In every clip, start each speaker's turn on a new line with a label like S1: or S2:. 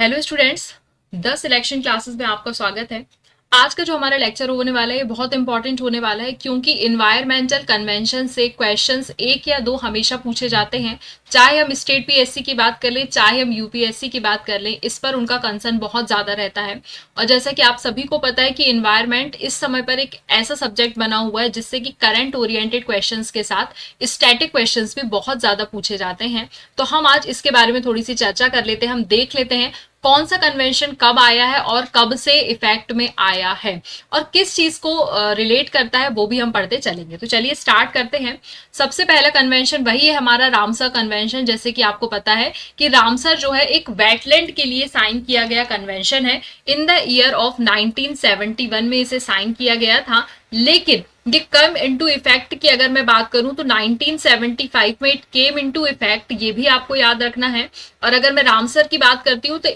S1: Hello students, the selection classes में आपका स्वागत है। आज का जो हमारा लेक्चर होने वाला है बहुत इंपॉर्टेंट होने वाला है, क्योंकि इन्वायरमेंटल कन्वेंशन से क्वेश्चंस एक या दो हमेशा पूछे जाते हैं। चाहे हम स्टेट पीएससी की बात कर लें, चाहे हम यूपीएससी की बात कर लें, इस पर उनका कंसर्न बहुत ज़्यादा रहता है। और जैसा कि आप सभी को पता है कि इन्वायरमेंट इस समय पर एक ऐसा सब्जेक्ट बना हुआ है जिससे कि करंट ओरिएंटेड क्वेश्चंस के साथ स्टैटिक क्वेश्चंस भी बहुत ज़्यादा पूछे जाते हैं। तो हम आज इसके बारे में थोड़ी सी चर्चा कर लेते हैं। हम देख लेते हैं कौन सा कन्वेंशन कब आया है और कब से इफेक्ट में आया है और किस चीज को रिलेट करता है, वो भी हम पढ़ते चलेंगे। तो चलिए स्टार्ट करते हैं। सबसे पहला कन्वेंशन वही है हमारा रामसर कन्वेंशन। जैसे कि आपको पता है कि रामसर जो है एक वेटलैंड के लिए साइन किया गया कन्वेंशन है। इन द ईयर ऑफ 1971 में इसे साइन किया गया था, लेकिन ये कम इनटू इफेक्ट की अगर मैं बात करूं तो 1975 में इट केम इनटू इफेक्ट, ये भी आपको याद रखना है। और अगर मैं रामसर की बात करती हूँ तो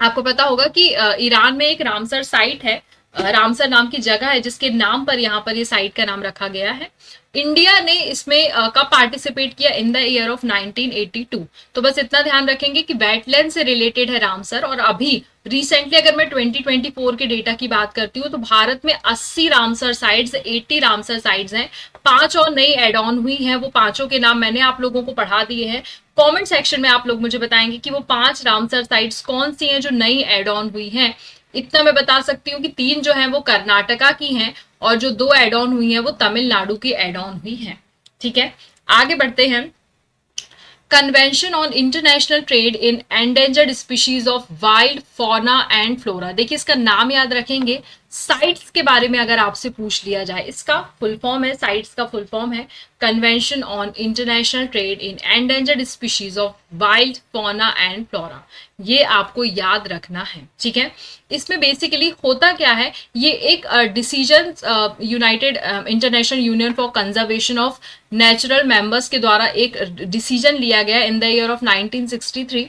S1: आपको पता होगा कि ईरान में एक रामसर साइट है, रामसर नाम की जगह है जिसके नाम पर यहाँ पर ये साइट का नाम रखा गया है। इंडिया ने इसमें कब पार्टिसिपेट किया? इन द ईयर ऑफ 1982। तो बस इतना ध्यान रखेंगे कि वेटलैंड से रिलेटेड है रामसर। और अभी रिसेंटली अगर मैं 2024 के डेटा की बात करती हूँ तो भारत में 80 रामसर साइट्स, 80 रामसर साइट्स हैं। 5 और नई एड ऑन हुई हैं, वो पांचों के नाम मैंने आप लोगों को पढ़ा दिए हैं। कमेंट सेक्शन में आप लोग मुझे बताएंगे कि वो 5 रामसर साइट्स कौन सी हैं जो नई एड ऑन हुई हैं। इतना मैं बता सकती हूँ कि 3 जो हैं वो कर्नाटका की हैं और जो 2 एड ऑन हुई हैं वो तमिलनाडु की एड ऑन हुई हैं। ठीक है, आगे बढ़ते हैं। Convention on international trade in endangered species of wild fauna and flora. देखिए इसका नाम याद रखेंगे। साइट्स के बारे में अगर आपसे पूछ लिया जाए, इसका फुल फॉर्म है, साइट्स का फुल फॉर्म है convention on international trade in endangered species of wild fauna and flora. ये आपको याद रखना है, ठीक है। इसमें बेसिकली होता क्या है, ये एक decision United international union for conservation of natural members के द्वारा एक डिसीजन लिया गया इन द ईयर ऑफ 1963।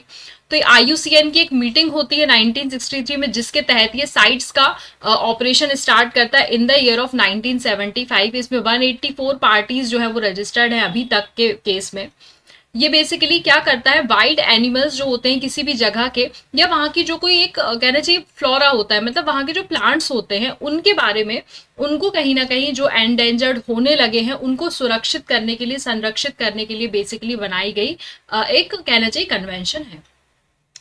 S1: तो IUCN की एक मीटिंग होती है 1963 में, जिसके तहत ये साइट्स का ऑपरेशन स्टार्ट करता है इन द ईयर ऑफ 1975। इसमें 184 पार्टीज जो है वो रजिस्टर्ड है अभी तक के केस में। ये बेसिकली क्या करता है, वाइल्ड एनिमल्स जो होते हैं किसी भी जगह के, या वहाँ की जो कोई एक कहना चाहिए फ्लोरा होता है, मतलब वहाँ के जो प्लांट्स होते हैं उनके बारे में, उनको कहीं ना कहीं जो एंडेंजर्ड होने लगे हैं उनको सुरक्षित करने के लिए, संरक्षित करने के लिए बेसिकली बनाई गई एक कहना चाहिए कन्वेंशन है।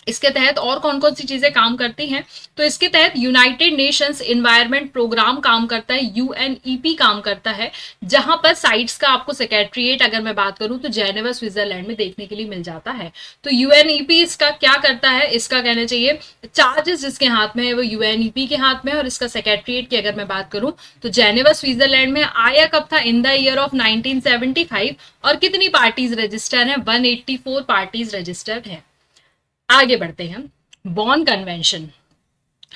S1: इसके तहत और कौन कौन सी चीजें काम करती हैं, तो इसके तहत यूनाइटेड नेशंस एनवायरनमेंट प्रोग्राम काम करता है, UNEP काम करता है, जहां पर साइट्स का आपको सेक्रेटरीट अगर मैं बात करूं तो जेनेवा स्विट्जरलैंड में देखने के लिए मिल जाता है। तो UNEP इसका क्या करता है, इसका कहना चाहिए चार्जेस जिसके हाथ में है वो UNEP के हाथ में है। और इसका सेक्रेटरीट की अगर मैं बात करूं तो जेनेवा स्विट्जरलैंड में आया कब था? In the year of 1975। और कितनी पार्टीज रजिस्टर्ड है? 184 पार्टीज रजिस्टर्ड है। आगे बढ़ते हैं, बॉन कन्वेंशन।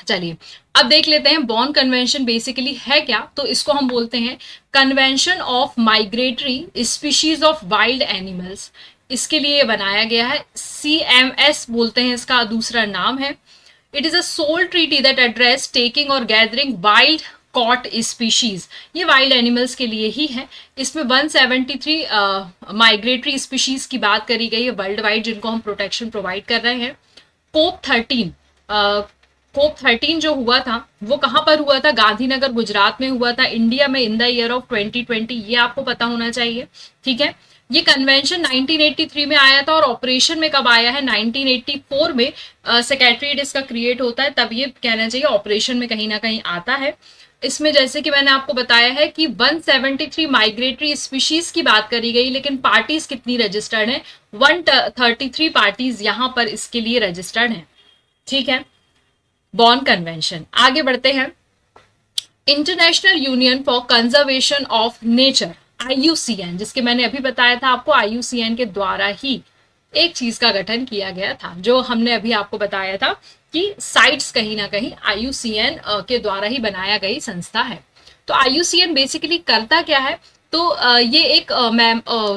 S1: चलिए अब देख लेते हैं बॉन कन्वेंशन बेसिकली है क्या। तो इसको हम बोलते हैं convention of migratory species of wild animals. इसके लिए बनाया गया है, CMS बोलते हैं इसका दूसरा नाम है। It is a sole treaty that address taking और गैदरिंग वाइल्ड कॉट स्पीशीज। ये वाइल्ड एनिमल्स के लिए ही है। इसमें 173 माइग्रेटरी स्पीशीज की बात करी गई है वर्ल्ड वाइड, जिनको हम प्रोटेक्शन प्रोवाइड कर रहे हैं। कोप 13 जो हुआ था वो कहाँ पर हुआ था? गांधीनगर गुजरात में हुआ था, इंडिया में, इन द ईयर ऑफ 2020। ये आपको पता होना चाहिए, ठीक है। ये कन्वेंशन 1983 में आया था और ऑपरेशन में कब आया है? 1984 में सेक्रेटरीट इसका क्रिएट होता है, तब ये कहना चाहिए ऑपरेशन में कहीं ना कहीं आता है। इसमें जैसे कि मैंने आपको बताया है कि 173 माइग्रेटरी स्पीशीज की बात करी गई, लेकिन पार्टीज कितनी रजिस्टर्ड है? 133 पार्टीज यहाँ पर इसके लिए रजिस्टर्ड हैं, ठीक है। बॉन कन्वेंशन। आगे बढ़ते हैं, international union for conservation of nature, IUCN, जिसके मैंने अभी बताया था आपको, IUCN के द्वारा ही एक चीज का गठन किया गया था, जो हमने अभी आपको बताया था कि साइट्स कहीं ना कहीं IUCN के द्वारा ही बनाया गई संस्था है। तो IUCN बेसिकली करता क्या है? तो ये एक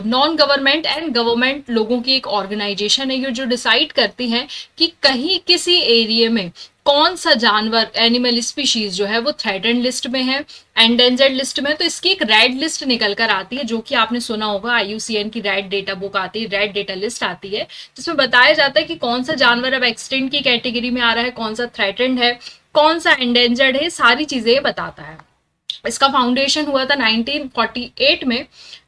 S1: नॉन गवर्नमेंट एंड गवर्नमेंट लोगों की एक ऑर्गेनाइजेशन है, ये जो डिसाइड करती है कि कहीं किसी एरिया में कौन सा जानवर, एनिमल स्पीशीज जो है वो थ्रेटेंड लिस्ट में है, एंडेंजर्ड लिस्ट में। तो इसकी एक रेड लिस्ट निकल कर आती है, जो कि आपने सुना होगा, IUCN की रेड डेटा बुक आती है, रेड डेटा लिस्ट आती है, जिसमें बताया जाता है कि कौन सा जानवर अब एक्सटिंक्ट की कैटेगरी में आ रहा है, कौन सा थ्रेटेंड है, कौन सा एंडेंजर्ड है, सारी चीजें बताता है। इसका फाउंडेशन हुआ था 1948 में।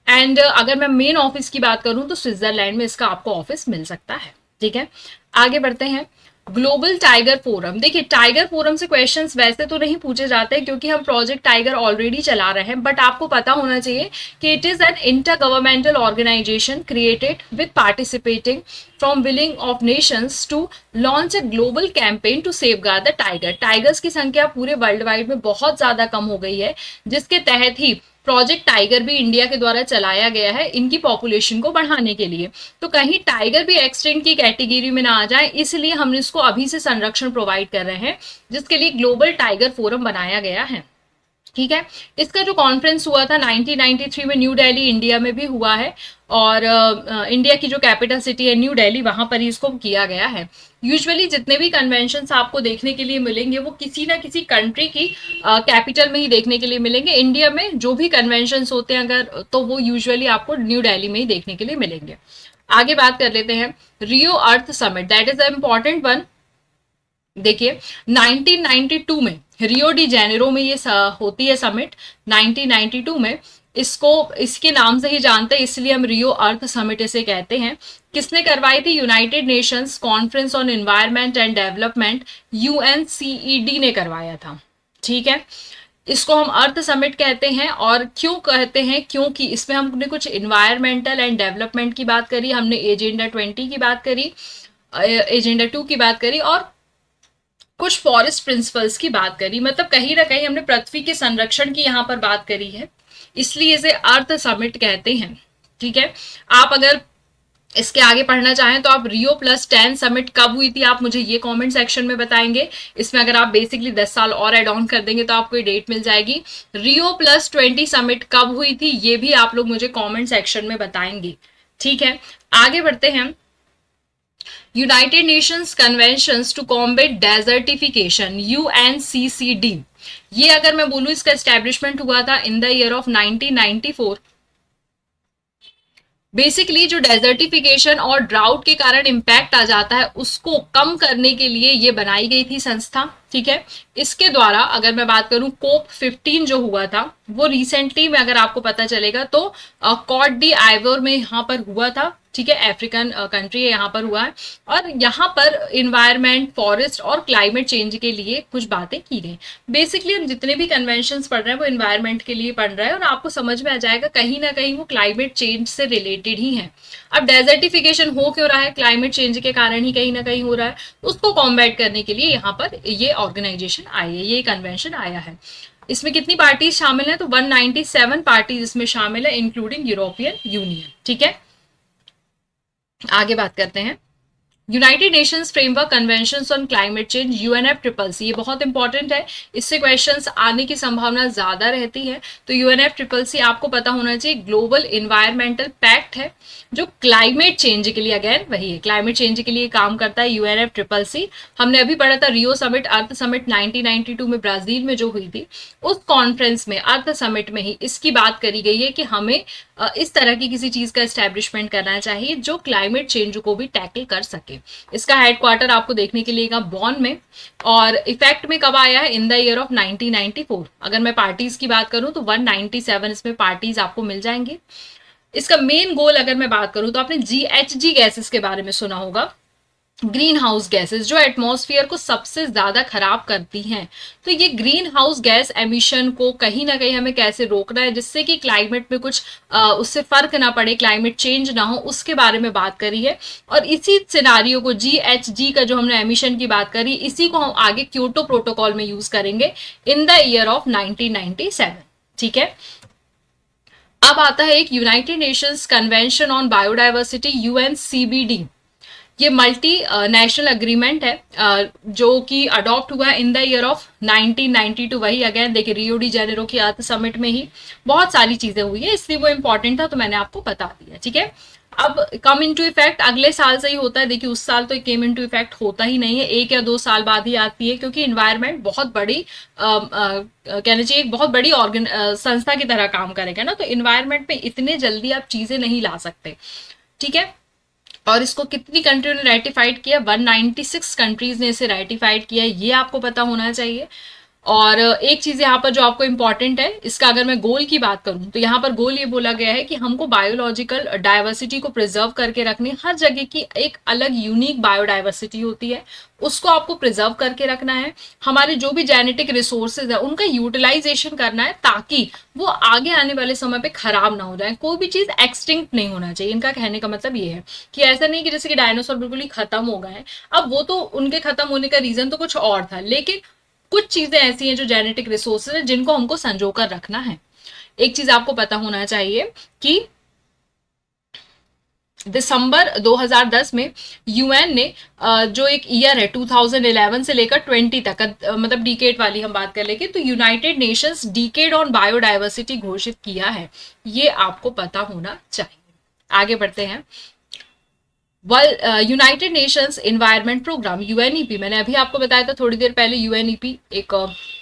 S1: एंड अगर मैं मेन ऑफिस की बात करूं तो स्विट्जरलैंड में इसका आपको ऑफिस मिल सकता है। ठीक है, आगे बढ़ते हैं। ग्लोबल टाइगर फोरम, देखिए टाइगर फोरम से क्वेश्चंस वैसे तो नहीं पूछे जाते क्योंकि हम प्रोजेक्ट टाइगर ऑलरेडी चला रहे हैं, बट आपको पता होना चाहिए कि it is an intergovernmental organisation created with participating from willing of nations to launch a global campaign to safeguard the tiger. Tigers की संख्या पूरे वर्ल्ड वाइड में बहुत ज्यादा कम हो गई है, जिसके तहत ही प्रोजेक्ट टाइगर भी इंडिया के द्वारा चलाया गया है इनकी पॉपुलेशन को बढ़ाने के लिए। तो कहीं टाइगर भी एक्सटिंक्ट की कैटेगरी में ना आ जाए, इसलिए हम इसको अभी से संरक्षण प्रोवाइड कर रहे हैं, जिसके लिए ग्लोबल टाइगर फोरम बनाया गया है। ठीक है, इसका जो कॉन्फ्रेंस हुआ था 1993 में न्यू दिल्ली इंडिया में भी हुआ है, और इंडिया की जो कैपिटल सिटी है न्यू दिल्ली, वहां पर ही इसको किया गया है। यूजुअली जितने भी कन्वेंशंस आपको देखने के लिए मिलेंगे वो किसी ना किसी कंट्री की कैपिटल में ही देखने के लिए मिलेंगे। इंडिया में जो भी कन्वेंशंस होते हैं अगर, तो वो यूजुअली आपको न्यू दिल्ली में ही देखने के लिए मिलेंगे। आगे बात कर लेते हैं Rio Earth Summit, that is the important one. देखिए 1992 में रियो डी जेनेरो में ये होती है समिट, 1992 में। इसको इसके नाम से ही जानते हैं, इसलिए हम रियो अर्थ समिट इसे कहते हैं। किसने करवाई थी? United Nations conference on environment and development, UNCED ने करवाया था। ठीक है, इसको हम अर्थ समिट कहते हैं। और क्यों कहते हैं? क्योंकि इसमें हमने कुछ इन्वायरमेंटल एंड डेवलपमेंट की बात करी, हमने एजेंडा 20 की बात करी, एजेंडा 2 की बात करी, और कुछ फॉरेस्ट प्रिंसिपल्स की बात करी। मतलब कहीं ना कहीं हमने पृथ्वी के संरक्षण की यहाँ पर बात करी है, इसलिए इसे अर्थ समिट कहते हैं। ठीक है, आप अगर इसके आगे पढ़ना चाहें तो आप रियो +10 समिट कब हुई थी आप मुझे ये कमेंट सेक्शन में बताएंगे। इसमें अगर आप बेसिकली 10 साल और एड ऑन कर देंगे तो आपको ये डेट मिल जाएगी। रियो +20 समिट कब हुई थी ये भी आप लोग मुझे कमेंट सेक्शन में बताएंगे। ठीक है, आगे बढ़ते हैं। United Nations conventions to combat desertification, UNCCD, ये अगर मैं बोलूं इसका एस्टेब्लिशमेंट हुआ था in the year of 1994। Basically जो डेजर्टिफिकेशन और ड्राउट के कारण इम्पैक्ट आ जाता है उसको कम करने के लिए ये बनाई गई थी संस्था। ठीक है, इसके द्वारा अगर मैं बात करूं COP15 जो हुआ था वो रिसेंटली में अगर आपको पता चलेगा तो कॉट डी आइवोर में यहाँ पर हुआ था। ठीक है, अफ्रीकन कंट्री है, यहाँ पर हुआ है, और यहाँ पर इन्वायरमेंट, फॉरेस्ट और क्लाइमेट चेंज के लिए कुछ बातें की गई। बेसिकली हम जितने भी कन्वेंशंस पढ़ रहे हैं वो इन्वायरमेंट के लिए पढ़ रहे हैं, और आपको समझ में आ जाएगा कहीं ना कहीं वो क्लाइमेट चेंज से रिलेटेड ही है। अब डेजर्टिफिकेशन हो क्यों रहा है? क्लाइमेट चेंज के कारण ही कहीं ना कहीं हो रहा है। उसको कॉम्बैट करने के लिए यहाँ पर ये ऑर्गेनाइजेशन आई है, ये कन्वेंशन आया है। इसमें कितनी पार्टीज शामिल हैं? तो 197 पार्टीज इसमें शामिल है, इंक्लूडिंग यूरोपियन यूनियन। ठीक है, आगे बात करते हैं। United Nations framework conventions on climate change, UNFCCC, ये बहुत इंपॉर्टेंट है, इससे क्वेश्चंस आने की संभावना ज्यादा रहती है। तो UNFCCC आपको पता होना चाहिए, ग्लोबल इन्वायरमेंटल पैक्ट है जो क्लाइमेट चेंज के लिए, अगेन वही है, क्लाइमेट चेंज के लिए काम करता है UNFCCC। हमने अभी पढ़ा था रियो समिट, अर्थ समिट 1992 में ब्राजील में जो हुई थी, उस कॉन्फ्रेंस में, अर्थ समिट में ही इसकी बात करी गई है कि हमें इस तरह की किसी चीज का एस्टेब्लिशमेंट करना चाहिए जो क्लाइमेट चेंज को भी टैकल कर सके। इसका हेडक्वार्टर आपको देखने के लिए बॉन में, और इफेक्ट में कब आया है? इन द ईयर ऑफ 1994। अगर मैं पार्टीज की बात करूं तो 197 इसमें पार्टीज आपको मिल जाएंगे। इसका मेन गोल अगर मैं बात करूं तो आपने GHG गैसेस के बारे में सुना होगा, ग्रीन हाउस गैसेस, जो एटमॉस्फेयर को सबसे ज्यादा खराब करती हैं। तो ये ग्रीन हाउस गैस एमिशन को कहीं ना कहीं हमें कैसे रोकना है जिससे कि क्लाइमेट में कुछ उससे फर्क ना पड़े, क्लाइमेट चेंज ना हो, उसके बारे में बात करी है। और इसी सिनारियो को, GHG का जो हमने एमिशन की बात करी, इसी को हम आगे क्योटो प्रोटोकॉल में यूज करेंगे इन द ईयर ऑफ 1997। ठीक है, अब आता है एक United Nations convention on biodiversity, UNCBD। ये मल्टी नेशनल अग्रीमेंट है जो कि अडॉप्ट हुआ है इन द ईयर ऑफ 1992। वही अगेन देखिए रियो डी जेनेरो की अर्थ समिट में ही बहुत सारी चीजें हुई है, इसलिए वो इंपॉर्टेंट था तो मैंने आपको बता दिया। ठीक है, अब कम इनटू इफेक्ट अगले साल से ही होता है। देखिए उस साल तो केम इनटू इफेक्ट होता ही नहीं है, 1 या 2 साल बाद ही आती है, क्योंकि इन्वायरमेंट बहुत बड़ी कहना चाहिए एक बहुत बड़ी संस्था की तरह काम करेगा ना, तो इन्वायरमेंट में इतने जल्दी आप चीजें नहीं ला सकते। ठीक है, और इसको कितनी कंट्रियों ने रेटिफाइड किया? 196 कंट्रीज ने इसे रेटिफाइड किया, ये आपको पता होना चाहिए। और एक चीज यहाँ पर जो आपको इंपॉर्टेंट है, इसका अगर मैं गोल की बात करूं तो यहाँ पर गोल ये बोला गया है कि हमको बायोलॉजिकल डाइवर्सिटी को प्रिजर्व करके रखनी, हर जगह की एक अलग यूनिक बायोडाइवर्सिटी होती है, उसको आपको प्रिजर्व करके रखना है। हमारे जो भी जेनेटिक रिसोर्सेज है उनका यूटिलाइजेशन करना है, ताकि वो आगे आने वाले समय पे खराब ना हो जाए, कोई भी चीज एक्सटिंक्ट नहीं होना चाहिए। इनका कहने का मतलब ये है कि ऐसा नहीं कि जैसे कि डायनासोर बिल्कुल ही खत्म हो गए, अब वो तो उनके खत्म होने का रीजन तो कुछ और था, लेकिन कुछ चीजें ऐसी हैं जो जेनेटिक रिसोर्सेज है जिनको हमको संजो कर रखना है। एक चीज आपको पता होना चाहिए कि दिसंबर 2010 में यूएन ने जो एक ईयर है 2011 से लेकर 20 तक, मतलब डिकेड वाली हम बात कर लेंगे, तो United Nations decade on biodiversity घोषित किया है, ये आपको पता होना चाहिए। आगे बढ़ते हैं। United Nations environment programme UNEP, मैंने अभी आपको बताया था थोड़ी देर पहले, यूएनईपी एक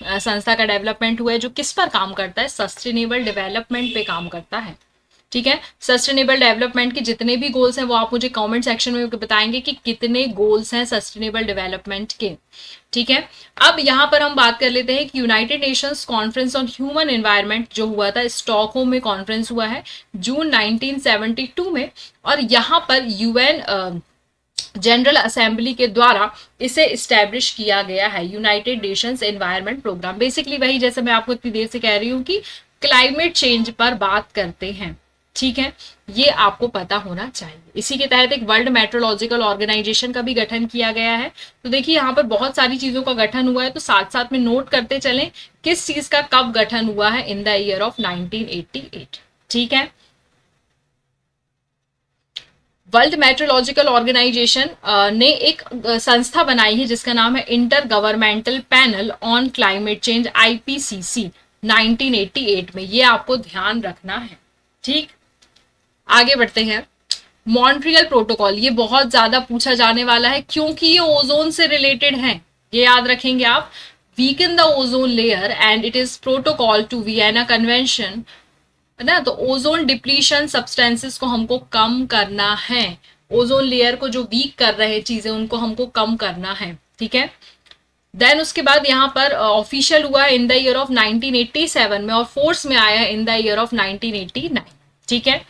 S1: संस्था का डेवलपमेंट हुआ है जो किस पर काम करता है? सस्टेनेबल डेवलपमेंट पे काम करता है। ठीक है, सस्टेनेबल डेवलपमेंट के जितने भी गोल्स हैं वो आप मुझे कमेंट सेक्शन में बताएंगे कि कितने गोल्स हैं सस्टेनेबल डेवलपमेंट के। ठीक है, अब यहां पर हम बात कर लेते हैं कि United Nations conference on human environment जो हुआ था, स्टॉकहोम में कॉन्फ्रेंस हुआ है जून 1972 में, और यहां पर यूएन जनरल असेंबली के द्वारा इसे इस्टेब्लिश किया गया है, United Nations environment programme. Basically वही जैसे मैं आपको इतनी देर से कह रही हूँ कि क्लाइमेट चेंज पर बात करते हैं। ठीक है, ये आपको पता होना चाहिए। इसी के तहत एक वर्ल्ड मेट्रोलॉजिकल ऑर्गेनाइजेशन का भी गठन किया गया है। तो देखिए यहाँ पर बहुत सारी चीजों का गठन हुआ है, तो साथ साथ में नोट करते चलें किस चीज का कब गठन हुआ है, इन द ईयर ऑफ 1988। ठीक है, वर्ल्ड मेट्रोलॉजिकल ऑर्गेनाइजेशन ने एक संस्था बनाई है जिसका नाम है inter governmental panel on climate change, IPCC, 1988 में, ये आपको ध्यान रखना है। ठीक, आगे बढ़ते हैं। मॉन्ट्रियल प्रोटोकॉल, ये बहुत ज्यादा पूछा जाने वाला है क्योंकि ये ओजोन से रिलेटेड है, ये याद रखेंगे आप। Weaken the ozone layer and it is protocol to Vienna convention, है ना, तो ओजोन डिप्लीशन सब्सटेंसेस को हमको कम करना है, ओजोन लेयर को जो वीक कर रहे चीजें उनको हमको कम करना है। ठीक है, देन उसके बाद यहाँ पर ऑफिशियल हुआ इन द ईयर ऑफ 1987 में, और फोर्स में आया इन द ईयर ऑफ 1989। ठीक है,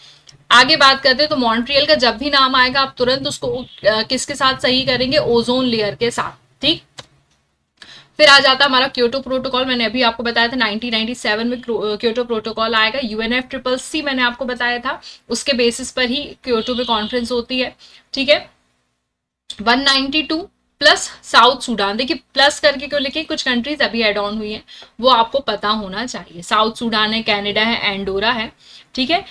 S1: आगे बात करते हैं तो मॉन्ट्रियल का जब भी नाम आएगा आप तुरंत उसको किसके साथ सही करेंगे? ओजोन लेयर के साथ। ठीक, फिर आ जाता हमारा क्योटो प्रोटोकॉल, मैंने अभी आपको बताया था 1997 में क्योटो प्रोटोकॉल आएगा। UNFCCC मैंने आपको बताया था, उसके बेसिस पर ही क्योटो में कॉन्फ्रेंस होती है। ठीक है, 192 प्लस साउथ सूडान, देखिए प्लस करके क्यों लिखे, कुछ कंट्रीज अभी एड ऑन हुई हैं, वो आपको पता होना चाहिए। साउथ सूडान है, कनाडा है, एंडोरा है। ठीक है,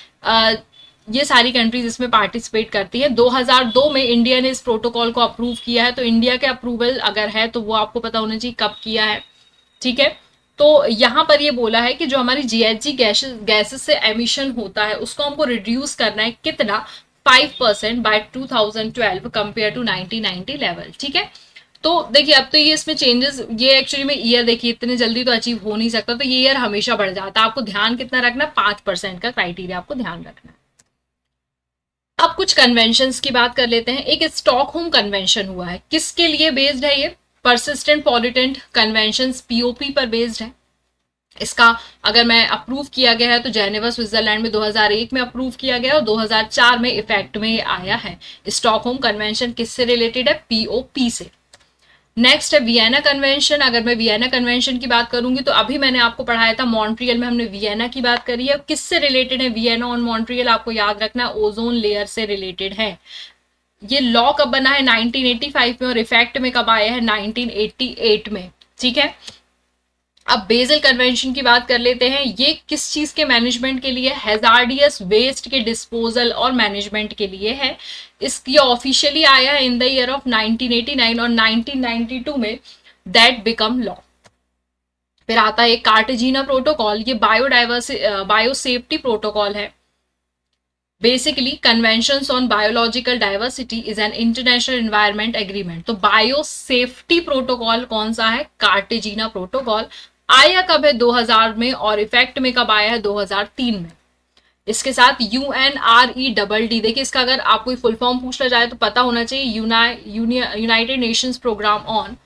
S1: ये सारी कंट्रीज इसमें पार्टिसिपेट करती है। 2002 में इंडिया ने इस प्रोटोकॉल को अप्रूव किया है, तो इंडिया के अप्रूवल अगर है तो वो आपको पता होना चाहिए कब किया है। ठीक है, तो यहाँ पर ये बोला है कि जो हमारी GHG गैसेस से एमिशन होता है उसको हमको रिड्यूस करना है, कितना? 5% बाय 2012 कंपेयर टू 1990 लेवल। ठीक है, तो देखिए अब तो ये इसमें चेंजेस, ये एक्चुअली में ईयर देखिए इतने जल्दी तो अचीव हो नहीं सकता, तो ये ईयर हमेशा बढ़ जाता है। आपको ध्यान कितना रखना? 5% का क्राइटेरिया आपको ध्यान रखना है। अब कुछ कन्वेंशंस की बात कर लेते हैं। एक स्टॉकहोम कन्वेंशन हुआ है, किसके लिए बेस्ड है ये? परसिस्टेंट पॉल्यूटेंट कन्वेंशंस, POP पर बेस्ड है। इसका अगर मैं अप्रूव किया गया है तो जेनेवा स्विट्जरलैंड में 2001 में अप्रूव किया गया और 2004 में इफेक्ट में आया है। स्टॉकहोम कन्वेंशन किससे रिलेटेड है? POP से। नेक्स्ट है वियना कन्वेंशन। अगर मैं वियना कन्वेंशन की बात करूंगी तो अभी मैंने आपको पढ़ाया था मॉन्ट्रियल में हमने वियना की बात करी है। किससे रिलेटेड है वियना और मॉन्ट्रियल? आपको याद रखना ओजोन लेयर से रिलेटेड है। ये लॉ कब बना है? 1985 में, और इफेक्ट में कब आया है? 1988 में। ठीक है, अब बेजल कन्वेंशन की बात कर लेते हैं। ये किस चीज के मैनेजमेंट के लिए? हैजार्डियस वेस्ट के डिस्पोजल और मैनेजमेंट के लिए है। इसकी ऑफिशियली आया है इन द ईयर ऑफ 1989 और 1992 में दैट बिकम लॉ। फिर आता है कार्टेजिना प्रोटोकॉल, ये बायोसेफ्टी प्रोटोकॉल है। Basically conventions on biological diversity is an international environment agreement. तो बायो सेफ्टी प्रोटोकॉल कौन सा है? Cartagena protocol. आया कब है? 2000 में। और इफेक्ट में कब आया है? 2003 में। इसके साथ UNREDD, देखिए इसका अगर आप कोई फुल फॉर्म पूछना जाए तो पता होना चाहिए, United Nations programme on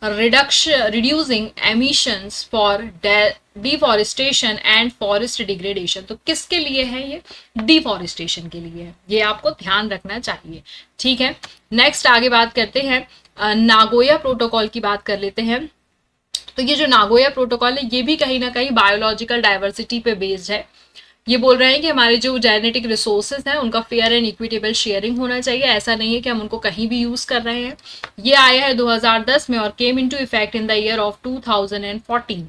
S1: reducing emissions for deforestation and forest degradation. तो किसके लिए है ये? डिफॉरेस्टेशन के लिए है, ये आपको ध्यान रखना चाहिए। ठीक है, नेक्स्ट आगे बात करते हैं, नागोया प्रोटोकॉल की बात कर लेते हैं। तो ये जो नागोया प्रोटोकॉल है ये भी कहीं ना कहीं बायोलॉजिकल डाइवर्सिटी पे बेस्ड है। ये बोल रहे हैं कि हमारे जो जेनेटिक रिसोर्सेज हैं उनका फेयर एंड इक्विटेबल शेयरिंग होना चाहिए। ऐसा नहीं है कि हम उनको कहीं भी यूज कर रहे हैं। ये आया है 2010 में और came into effect in the year of 2014।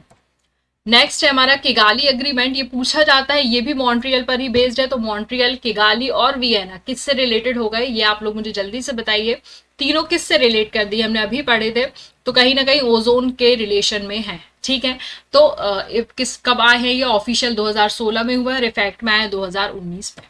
S1: Next है हमारा किगाली एग्रीमेंट। ये पूछा जाता है, ये भी मॉन्ट्रियल पर ही बेस्ड है। तो मॉन्ट्रियल, किगाली और वियना किससे रिलेटेड हो गए? ये आप लोग मुझे जल्दी से बताइए। तीनों किससे रिलेट कर दिए? हमने अभी पढ़े थे। तो कहीं ना कहीं ओजोन के रिलेशन में है। ठीक है, तो कब आए हैं? ये ऑफिशियल 2016 में हुआ है और इफेक्ट में आया 2019 में।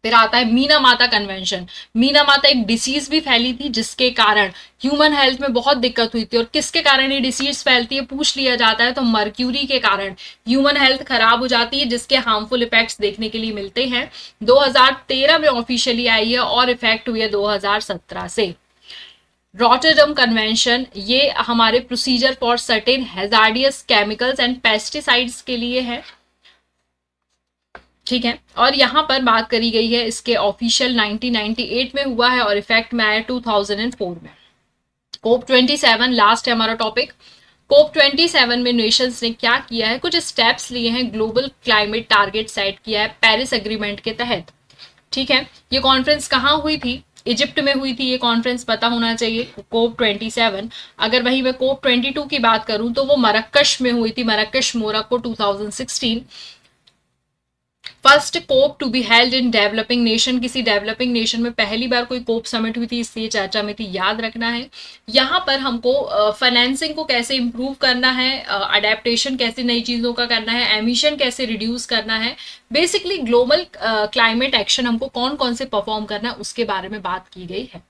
S1: फिर आता है मीना माता कन्वेंशन। मीना माता एक डिसीज भी फैली थी जिसके कारण ह्यूमन हेल्थ में बहुत दिक्कत हुई थी। और किसके कारण ये डिसीज फैलती है पूछ लिया जाता है तो मर्क्यूरी के कारण ह्यूमन हेल्थ खराब हो जाती है, जिसके हार्मफुल इफेक्ट्स देखने के लिए मिलते हैं। 2013 में ऑफिशियली आई है और इफेक्ट हुई है 2017 से। रॉटरडम कन्वेंशन, ये हमारे procedure for certain hazardous chemicals and pesticides के लिए है। ठीक है, और यहाँ पर बात करी गई है इसके ऑफिशियल 1998 में हुआ है और इफेक्ट में आया 2004 में। कोप 27 लास्ट है हमारा टॉपिक। कोप 27 में नेशंस ने क्या किया है? कुछ स्टेप्स लिए हैं, ग्लोबल क्लाइमेट टारगेट सेट किया है पेरिस एग्रीमेंट के तहत। ठीक है, ये कॉन्फ्रेंस कहाँ हुई थी? इजिप्ट में हुई थी। ये कॉन्फ्रेंस पता होना चाहिए, कोप 27। अगर वही मैं कोप 22 की बात करूं तो वो मरक्कश में हुई थी, मरक्कश Morocco 2016। First COP to be held in developing nation, किसी डेवलपिंग नेशन में पहली बार कोई कोप समिट हुई थी, इसलिए चर्चा में थी, याद रखना है। यहाँ पर हमको फाइनेंसिंग को कैसे इंप्रूव करना है, अडेप्टेशन कैसे नई चीजों का करना है, एमिशन कैसे रिड्यूस करना है, बेसिकली ग्लोबल क्लाइमेट एक्शन हमको कौन कौन से परफॉर्म करना है उसके बारे में बात की गई है।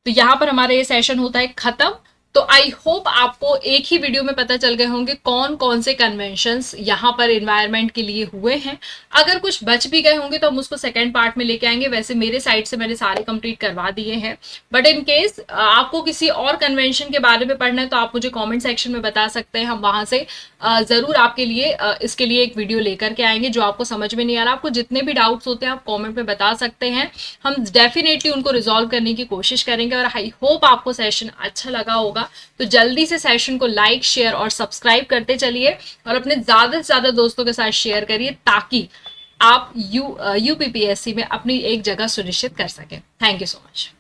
S1: तो यहाँ पर हमारा ये सेशन होता है खत्म। तो आई होप आपको एक ही वीडियो में पता चल गए होंगे कौन कौन से कन्वेंशंस यहाँ पर एनवायरनमेंट के लिए हुए हैं। अगर कुछ बच भी गए होंगे तो हम उसको सेकंड पार्ट में लेके आएंगे। वैसे मेरे साइड से मैंने सारे कंप्लीट करवा दिए हैं, बट इन केस आपको किसी और कन्वेंशन के बारे में पढ़ना है तो आप मुझे कॉमेंट सेक्शन में बता सकते हैं। हम वहां से जरूर आपके लिए इसके लिए एक वीडियो लेकर के आएंगे। जो आपको समझ में नहीं आ रहा, आपको जितने भी डाउट्स होते हैं आप कॉमेंट में बता सकते हैं, हम डेफिनेटली उनको रिजॉल्व करने की कोशिश करेंगे। और आई होप आपको सेशन अच्छा लगा होगा। तो जल्दी से सेशन को लाइक, शेयर और सब्सक्राइब करते चलिए और अपने ज्यादा से ज्यादा दोस्तों के साथ शेयर करिए ताकि आप यूपीपीएससी में अपनी एक जगह सुनिश्चित कर सकें। Thank you so much.